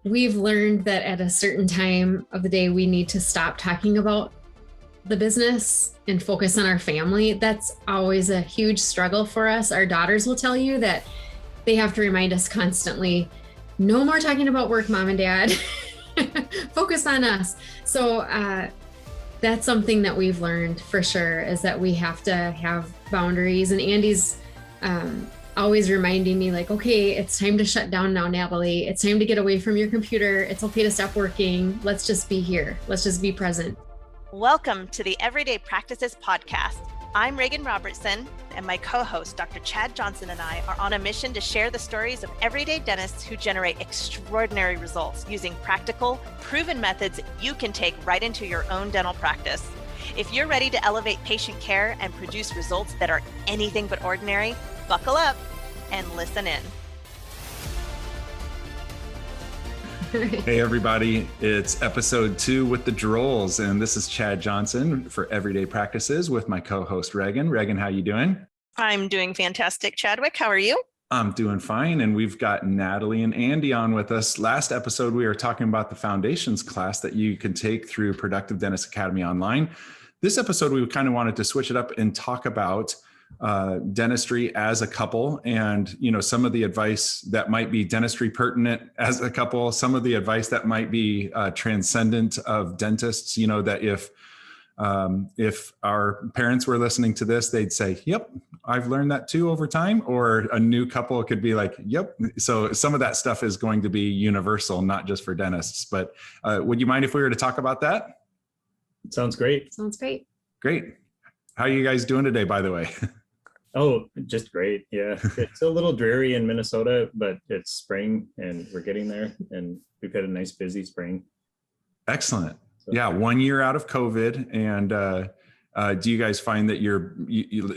we've learned that at a certain time of the day, we need to stop talking about the business and focus on our family. That's always a huge struggle for us. Our daughters will tell you that they have to remind us constantly, no more talking about work, mom and dad. Focus on us. So that's something that we've learned for sure, is that we have to have boundaries. And Andy's always reminding me, like, okay, it's time to shut down now, Natalie. It's time to get away from your computer. It's okay to stop working. Let's just be here. Let's just be present. Welcome to the Everyday Practices Podcast. I'm Reagan Robertson, and my co-host, Dr. Chad Johnson, and I are on a mission to share the stories of everyday dentists who generate extraordinary results using practical, proven methods you can take right into your own dental practice. If you're ready to elevate patient care and produce results that are anything but ordinary, buckle up and listen in. Hey everybody, it's episode 2 with the Droels, and this is Chad Johnson for Everyday Practices with my co-host Reagan. Reagan, how you doing? I'm doing fantastic, Chadwick. How are you? I'm doing fine, and we've got Natalie and Andy on with us. Last episode, we were talking about the foundations class that you can take through Productive Dentist Academy Online. This episode, we kind of wanted to switch it up and talk about dentistry as a couple, and some of the advice that might be dentistry pertinent as a couple, some of the advice that might be transcendent of dentists. That if our parents were listening to this, they'd say, yep, I've learned that too over time. Or a new couple could be like, yep. So some of that stuff is going to be universal, not just for dentists. But would you mind if we were to talk about that? Sounds great. Sounds great. Great. How are you guys doing today, by the way? Oh, just great. Yeah. It's a little dreary in Minnesota, but it's spring and we're getting there, and we've had a nice busy spring. Excellent. So, yeah. 1 year out of COVID. And do you guys find that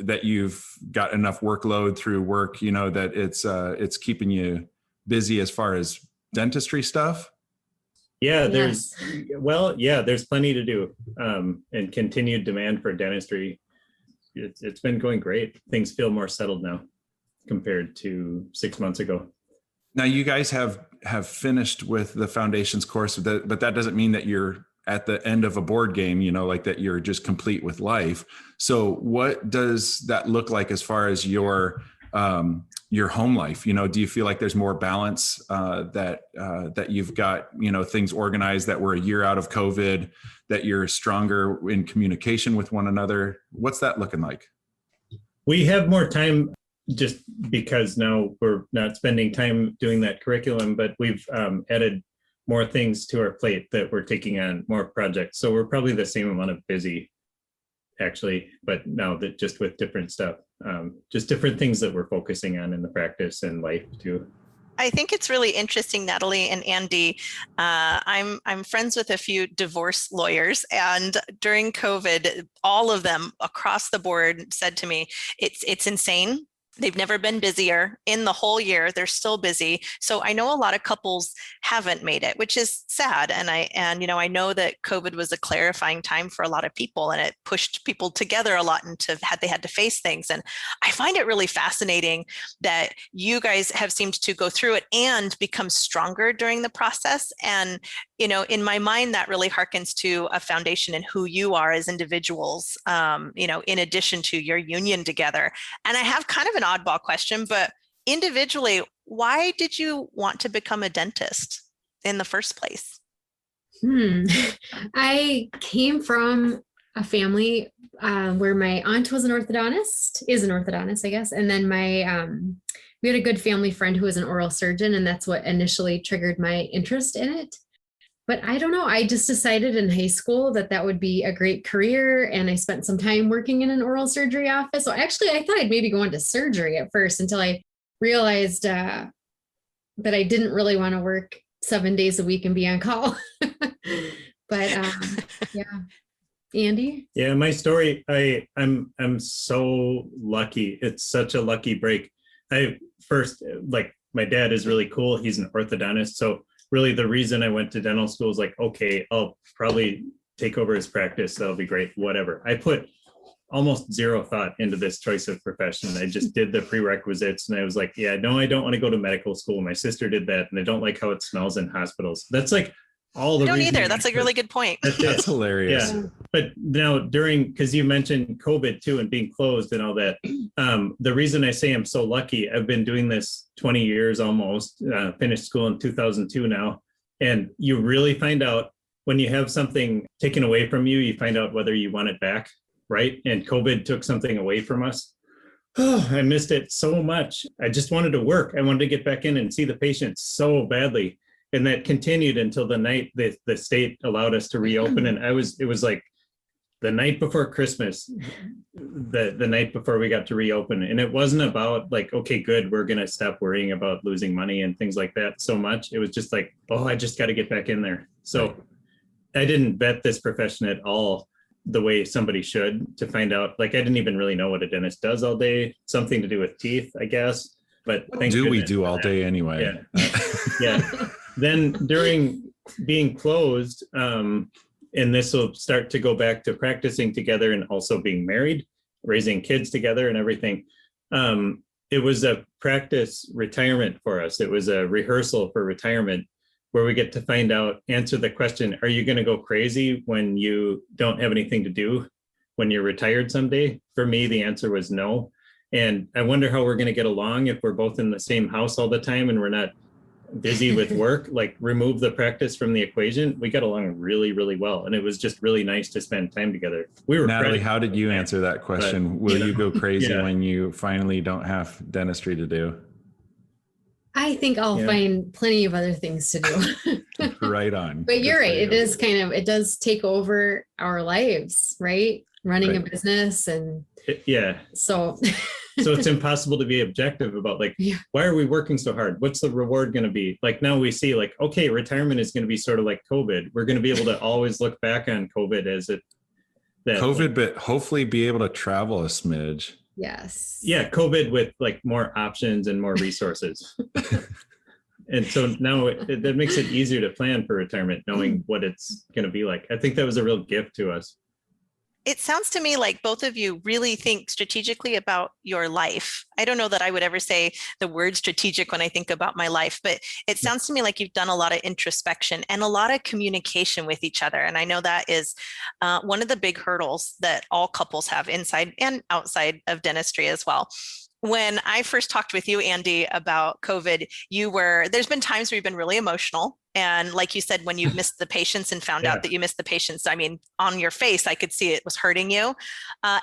that you've got enough workload through work, that it's keeping you busy as far as dentistry stuff? Yeah, there's plenty to do, and continued demand for dentistry. It's been going great. Things feel more settled now compared to 6 months ago. Now you guys have finished with the foundations course, but that doesn't mean that you're at the end of a board game, like that you're just complete with life. So what does that look like as far as your home life? Do you feel like there's more balance, that you've got, things organized, that we're a year out of COVID, that you're stronger in communication with one another? What's that looking like? We have more time just because now we're not spending time doing that curriculum, but we've added more things to our plate that we're taking on, more projects. So we're probably the same amount of busy, actually, but now that just with different stuff, just different things that we're focusing on in the practice and life too. I think it's really interesting, Natalie and Andy. I'm friends with a few divorce lawyers, and during COVID, all of them across the board said to me, it's insane. They've never been busier in the whole year. They're still busy. So I know a lot of couples haven't made it, which is sad. And I know that COVID was a clarifying time for a lot of people, and it pushed people together a lot they had to face things. And I find it really fascinating that you guys have seemed to go through it and become stronger during the process. And in my mind, that really harkens to a foundation in who you are as individuals, in addition to your union together. And I have kind of an oddball question, but individually, why did you want to become a dentist in the first place? I came from a family where my aunt is an orthodontist, I guess. And then we had a good family friend who was an oral surgeon, and that's what initially triggered my interest in it. But I don't know, I just decided in high school that would be a great career. And I spent some time working in an oral surgery office. So actually, I thought I'd maybe go into surgery at first, until I realized that I didn't really want to work 7 days a week and be on call. But yeah. Andy? Yeah, my story, I'm so lucky. It's such a lucky break. My dad is really cool. He's an orthodontist. So really the reason I went to dental school is like, okay, I'll probably take over his practice. That'll be great, whatever. I put almost zero thought into this choice of profession. I just did the prerequisites and I was like, yeah, no, I don't want to go to medical school. My sister did that and I don't like how it smells in hospitals. That's like all the I don't reasoning either. That's a really good point. That's hilarious. Yeah. But now because you mentioned COVID too and being closed and all that, the reason I say I'm so lucky, I've been doing this 20 years almost, finished school in 2002 now. And you really find out when you have something taken away from you, you find out whether you want it back, right? And COVID took something away from us. Oh, I missed it so much. I just wanted to work. I wanted to get back in and see the patients so badly. And that continued until the night that the state allowed us to reopen. And it was like the night before Christmas, the night before we got to reopen. And it wasn't about like, okay, good, we're going to stop worrying about losing money and things like that so much. It was just like, oh, I just got to get back in there. So I didn't vet this profession at all the way somebody should to find out. Like, I didn't even really know what a dentist does all day. Something to do with teeth, I guess. But What do we do all day anyway? Yeah. Yeah. Then during being closed, and this will start to go back to practicing together and also being married, raising kids together and everything. It was a practice retirement for us. It was a rehearsal for retirement where we get to answer the question, are you going to go crazy when you don't have anything to do when you're retired someday? For me, the answer was no. And I wonder how we're going to get along if we're both in the same house all the time and we're not busy with work. Like, remove the practice from the equation. We got along really, really well. And it was just really nice to spend time together. Natalie, how did you answer that question? Will you go crazy Yeah. when you finally don't have dentistry to do? I think I'll find plenty of other things to do. Right on. But you're right. It is it does take over our lives, right? Running a business and so so it's impossible to be objective about like, why are we working so hard? What's the reward going to be? Like, now we see like, okay, retirement is going to be sort of like COVID. We're going to be able to always look back on COVID as COVID, but hopefully be able to travel a smidge. Yes. Yeah. COVID with like more options and more resources. And so now that makes it easier to plan for retirement, knowing what it's going to be like. I think that was a real gift to us. It sounds to me like both of you really think strategically about your life. I don't know that I would ever say the word strategic when I think about my life, but it sounds to me like you've done a lot of introspection and a lot of communication with each other. And I know that is one of the big hurdles that all couples have inside and outside of dentistry as well. When I first talked with you, Andy, about COVID, there's been times where you've been really emotional. And like you said, when you missed the patients and found out that you missed the patients, I mean, on your face, I could see it was hurting you.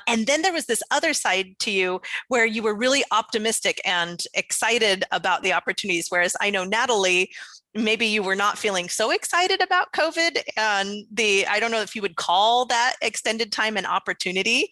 And then there was this other side to you where you were really optimistic and excited about the opportunities. Whereas I know Natalie, maybe you were not feeling so excited about COVID and I don't know if you would call that extended time an opportunity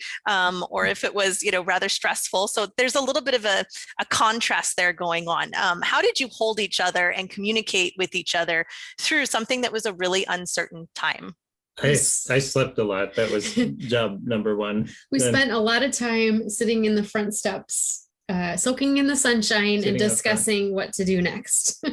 or if it was, rather stressful. So there's a little bit of a contrast there going on. How did you hold each other and communicate with each other through something that was a really uncertain time? I slept a lot. That was job number one. We spent a lot of time sitting in the front steps, soaking in the sunshine and discussing what to do next.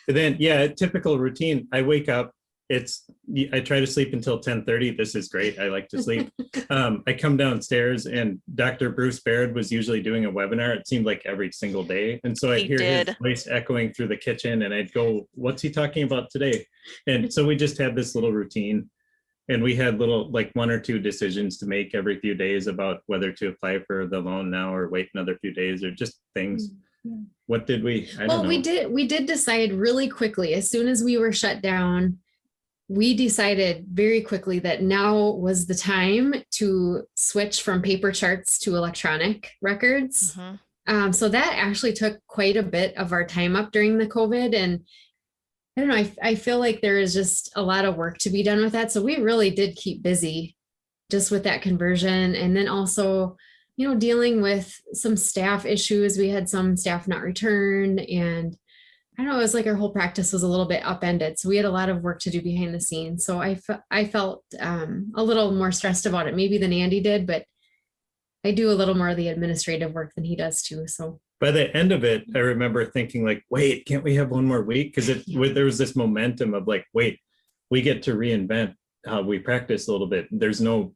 And then, typical routine. I wake up. I try to sleep until 10:30. This is great. I like to sleep. I come downstairs and Dr. Bruce Baird was usually doing a webinar. It seemed like every single day. And so I'd hear his voice echoing through the kitchen and I'd go, what's he talking about today? And so we just had this little routine and we had little like one or two decisions to make every few days about whether to apply for the loan now or wait another few days or just things. What did we? I don't know. We did decide really quickly as soon as we were shut down. We decided very quickly that now was the time to switch from paper charts to electronic records. Mm-hmm. So that actually took quite a bit of our time up during the COVID. And I don't know, I feel like there is just a lot of work to be done with that. So we really did keep busy just with that conversion. And then also, dealing with some staff issues. We had some staff not return and I don't know, it was like our whole practice was a little bit upended. So we had a lot of work to do behind the scenes. So I felt a little more stressed about it maybe than Andy did, but I do a little more of the administrative work than he does too. So by the end of it, I remember thinking like, wait, can't we have one more week? Because there was this momentum of like, wait, we get to reinvent how we practice a little bit.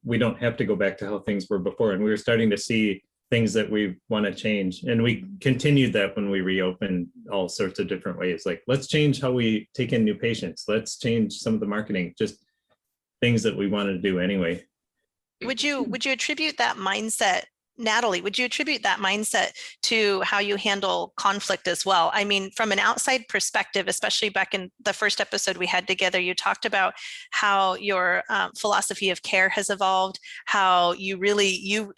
We don't have to go back to how things were before. And we were starting to see things that we want to change. And we continued that when we reopened all sorts of different ways. Like, let's change how we take in new patients. Let's change some of the marketing, just things that we wanted to do anyway. Would you attribute that mindset, Natalie, would you attribute that mindset to how you handle conflict as well? I mean, from an outside perspective, especially back in the first episode we had together, you talked about how your philosophy of care has evolved, how you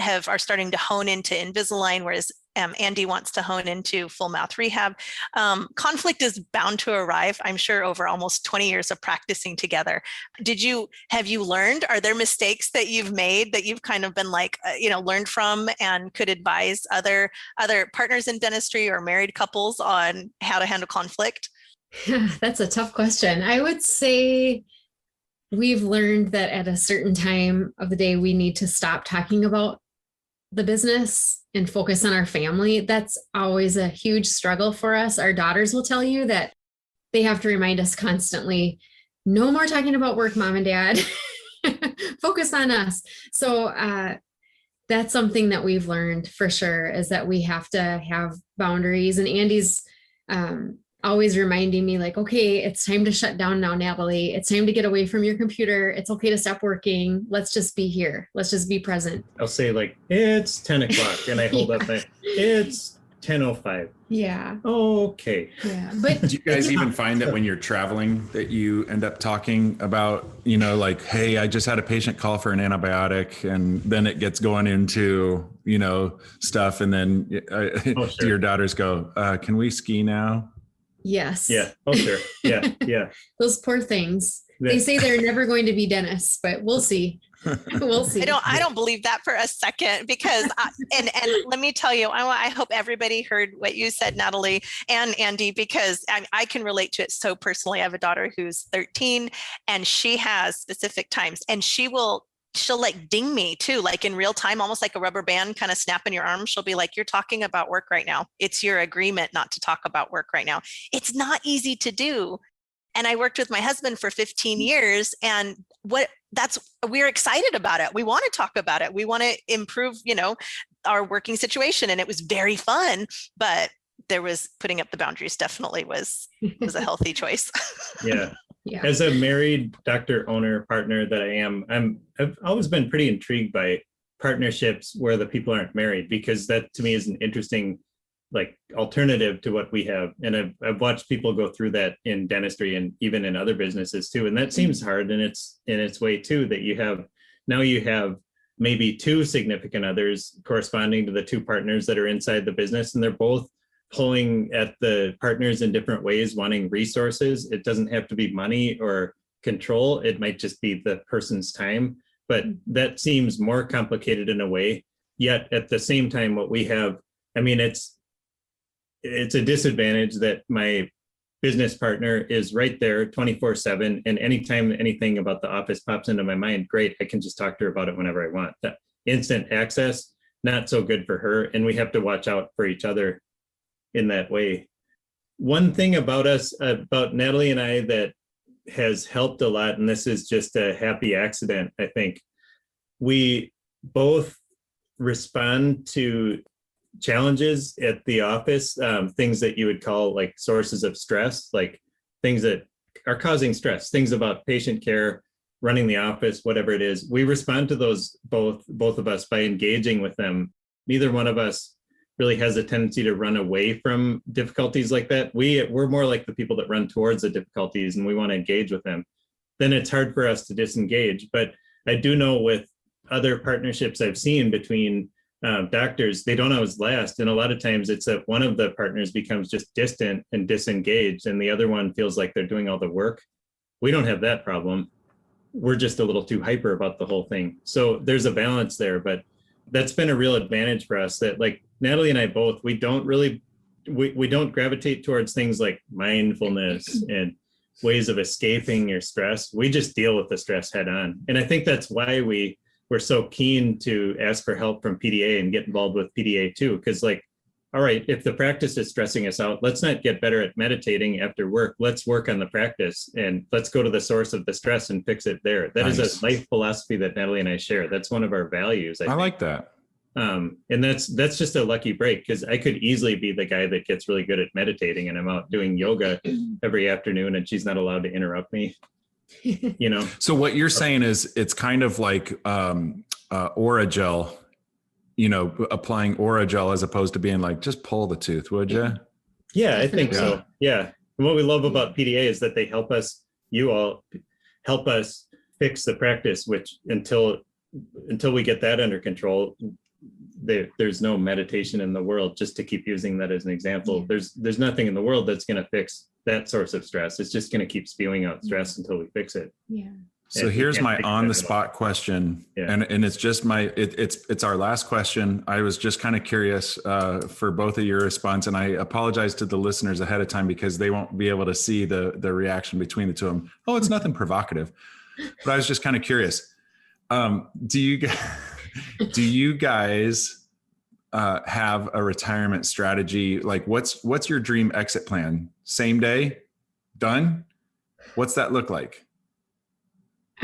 are starting to hone into Invisalign, whereas Andy wants to hone into full mouth rehab. Conflict is bound to arrive, I'm sure, over almost 20 years of practicing together. Have you learned? Are there mistakes that you've made that you've kind of been like, learned from and could advise other partners in dentistry or married couples on how to handle conflict? That's a tough question. I would say we've learned that at a certain time of the day, we need to stop talking about the business and focus on our family. That's always a huge struggle for us. Our daughters will tell you that they have to remind us constantly, no more talking about work, mom and dad, focus on us. So that's something that we've learned for sure, is that we have to have boundaries. And Andy's always reminding me, like, okay, it's time to shut down now, Natalie. It's time to get away from your computer. It's okay to stop working. Let's just be here. Let's just be present. I'll say, like, it's 10 o'clock and I hold up it's 10:05. Yeah. Okay. Yeah. But do you guys even find that when you're traveling that you end up talking about, like, hey, I just had a patient call for an antibiotic, and then it gets going into, stuff. And then sure. Do your daughters go, can we ski now? Yes. Yeah. Oh, sure. Yeah. Yeah. Those poor things. They say they're never going to be dentists, but we'll see. We'll see. I don't believe that for a second, because and let me tell you, I hope everybody heard what you said, Natalie and Andy, because I can relate to it so personally. I have a daughter who's 13, and she has specific times, and she'll like ding me too, like in real time, almost like a rubber band kind of snapping your arm. She'll be like, you're talking about work right now. It's your agreement not to talk about work right now. It's not easy to do. And I worked with my husband for 15 years, and we're excited about it. We want to talk about it. We want to improve, our working situation. And it was very fun, but putting up the boundaries definitely was a healthy choice. Yeah. Yeah. As a married doctor owner partner that I am, I've always been pretty intrigued by partnerships where the people aren't married, because that to me is an interesting, like, alternative to what we have. And I've watched people go through that in dentistry and even in other businesses too. And that seems hard in its way too, that you have maybe two significant others corresponding to the two partners that are inside the business, and they're both pulling at the partners in different ways, wanting resources. It doesn't have to be money or control. It might just be the person's time, but that seems more complicated in a way. Yet at the same time, what we have, it's a disadvantage that my business partner is right there 24/7. And anytime anything about the office pops into my mind, great, I can just talk to her about it whenever I want. That instant access, not so good for her. And we have to watch out for each other in that way. One thing about Natalie and I that has helped a lot, and this is just a happy accident, I think, we both respond to challenges at the office, things that you would call like sources of stress, like things that are causing stress, things about patient care, running the office, whatever it is. We respond to those, both of us, by engaging with them. Neither one of us really has a tendency to run away from difficulties like that. We're more like the people that run towards the difficulties, and we want to engage with them. Then it's hard for us to disengage. But I do know with other partnerships I've seen between doctors, they don't always last. And a lot of times it's that one of the partners becomes just distant and disengaged, and the other one feels like they're doing all the work. We don't have that problem. We're just a little too hyper about the whole thing. So there's a balance there, but that's been a real advantage for us, that, like, Natalie and I both, we don't gravitate towards things like mindfulness and ways of escaping your stress. We just deal with the stress head on. And I think that's why we're so keen to ask for help from PDA and get involved with PDA too. Because, like, all right, if the practice is stressing us out, let's not get better at meditating after work. Let's work on the practice and let's go to the source of the stress and fix it there. That is a life philosophy that Natalie and I share. That's one of our values. I think. like that. And that's just a lucky break, because I could easily be the guy that gets really good at meditating and I'm out doing yoga every afternoon and she's not allowed to interrupt me. So what you're saying is it's kind of like Oragel, applying Oragel as opposed to being like, just pull the tooth, would you? Yeah, I think so. Yeah. And what we love about PDA is that they help us, you all help us fix the practice, which until we get that under control, there's no meditation in the world. Just to keep using that as an example, there's nothing in the world that's going to fix that source of stress. It's just going to keep spewing out stress until we fix it. Yeah. So here's my on the spot question. Yeah. And it's just it's our last question. I was just kind of curious for both of your response, and I apologize to the listeners ahead of time because they won't be able to see the reaction between the two of them. Oh, it's nothing provocative, but I was just kind of curious. Do you guys have a retirement strategy? Like what's your dream exit plan? Same day, done? What's that look like?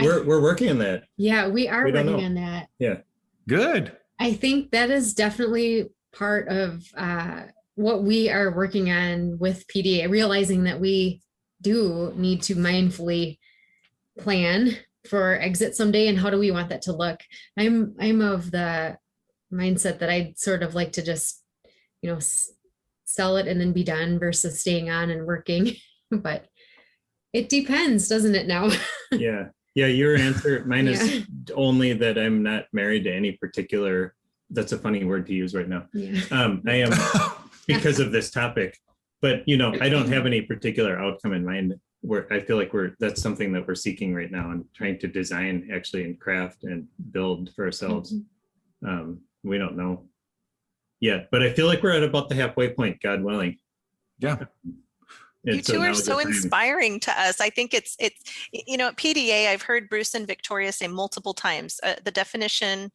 We're working on that. Yeah, we are working on that. Yeah. Good. I think that is definitely part of what we are working on with PDA, realizing that we do need to mindfully plan for exit someday, and how do we want that to look. I'm of the mindset that I'd sort of like to just, sell it and then be done versus staying on and working. But it depends, doesn't it now? Yeah. Yeah, your answer, mine is only that I'm not married to any particular, that's a funny word to use right now. Yeah. I am because of this topic, but I don't have any particular outcome in mind where I feel like that's something that we're seeking right now and trying to design actually and craft and build for ourselves. We don't know yet, but I feel like we're at about the halfway point, God willing. Yeah. You two are so inspiring to us. I think it's at PDA, I've heard Bruce and Victoria say multiple times, the definition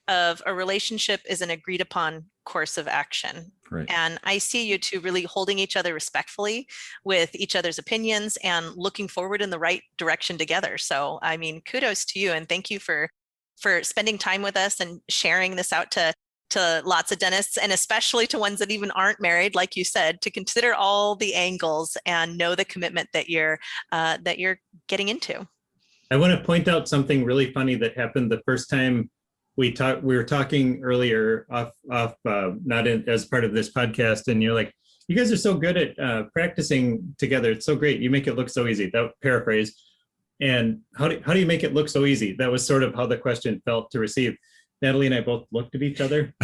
of a relationship is an agreed upon course of action. Right. And I see you two really holding each other respectfully with each other's opinions and looking forward in the right direction together. So, I mean, kudos to you and thank you for spending time with us and sharing this out to lots of dentists, and especially to ones that even aren't married, like you said, to consider all the angles and know the commitment that you're getting into. I want to point out something really funny that happened the first time we were talking earlier off not as part of this podcast, and you're like, you guys are so good at practicing together. It's so great. You make it look so easy. That paraphrase. And how do you make it look so easy? That was sort of how the question felt to receive. Natalie and I both looked at each other.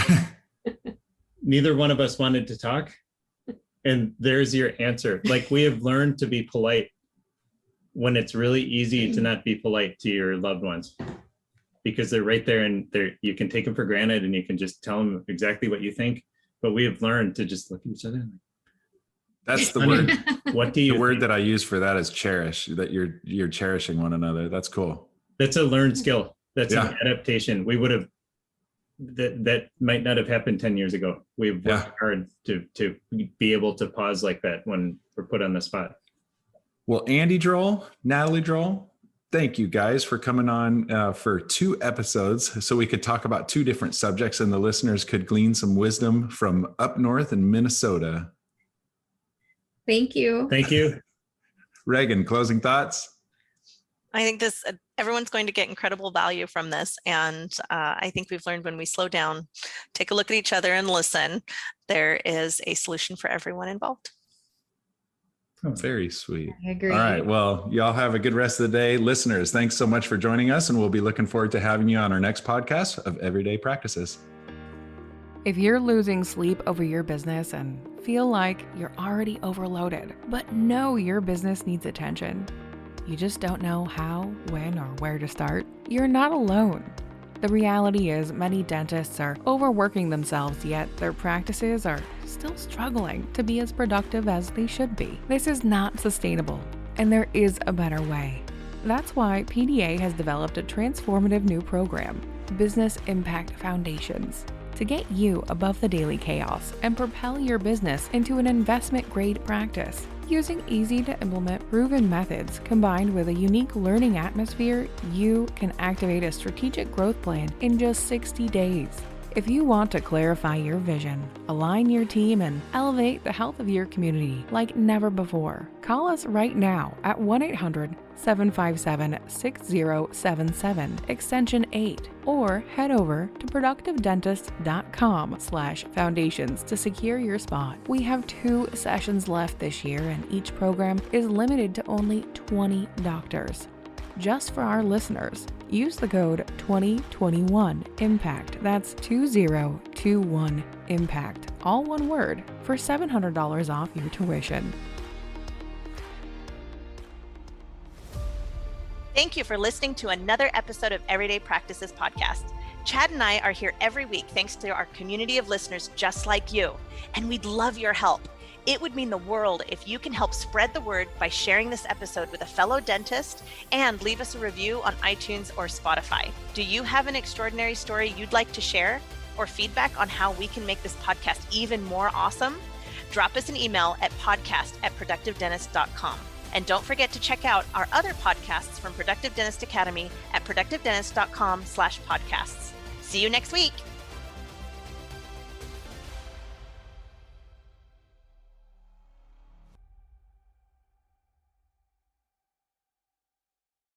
Neither one of us wanted to talk. And there's your answer. Like, we have learned to be polite when it's really easy to not be polite to your loved ones, because they're right there and you can take them for granted and you can just tell them exactly what you think. But we have learned to just look at each other. That's the word. What do you? The word that I use for that is cherish. That you're cherishing one another. That's cool. That's a learned skill. That's an adaptation. We would have. That might not have happened 10 years ago. We've worked hard to be able to pause like that when we're put on the spot. Well, Andy Droel, Natalie Droel, thank you guys for coming on for 2 episodes so we could talk about 2 different subjects and the listeners could glean some wisdom from up north in Minnesota. Thank you. Thank you. Reagan, closing thoughts? I think everyone's going to get incredible value from this. And I think we've learned when we slow down, take a look at each other and listen, there is a solution for everyone involved. Oh, very sweet. I agree. All right. Well, y'all have a good rest of the day. Listeners, thanks so much for joining us. And we'll be looking forward to having you on our next podcast of Everyday Practices. If you're losing sleep over your business and feel like you're already overloaded, but know your business needs attention, you just don't know how, when, or where to start, you're not alone. The reality is many dentists are overworking themselves, yet their practices are still struggling to be as productive as they should be. This is not sustainable, and there is a better way. That's why PDA has developed a transformative new program, Business Impact Foundations. to get you above the daily chaos and propel your business into an investment-grade practice. Using easy-to-implement proven methods combined with a unique learning atmosphere, you can activate a strategic growth plan in just 60 days. If you want to clarify your vision, align your team, and elevate the health of your community like never before, call us right now at 1-800-757-6077, extension 8, or head over to productivedentist.com/foundations to secure your spot. We have 2 sessions left this year, and each program is limited to only 20 doctors. Just for our listeners, use the code 2021IMPACT, that's 2021IMPACT, all one word, for $700 off your tuition. Thank you for listening to another episode of Everyday Practices Podcast. Chad and I are here every week thanks to our community of listeners just like you, and we'd love your help. It would mean the world if you can help spread the word by sharing this episode with a fellow dentist and leave us a review on iTunes or Spotify. Do you have an extraordinary story you'd like to share or feedback on how we can make this podcast even more awesome? Drop us an email at podcast@productivedentist.com. And don't forget to check out our other podcasts from Productive Dentist Academy at productivedentist.com/podcasts. See you next week.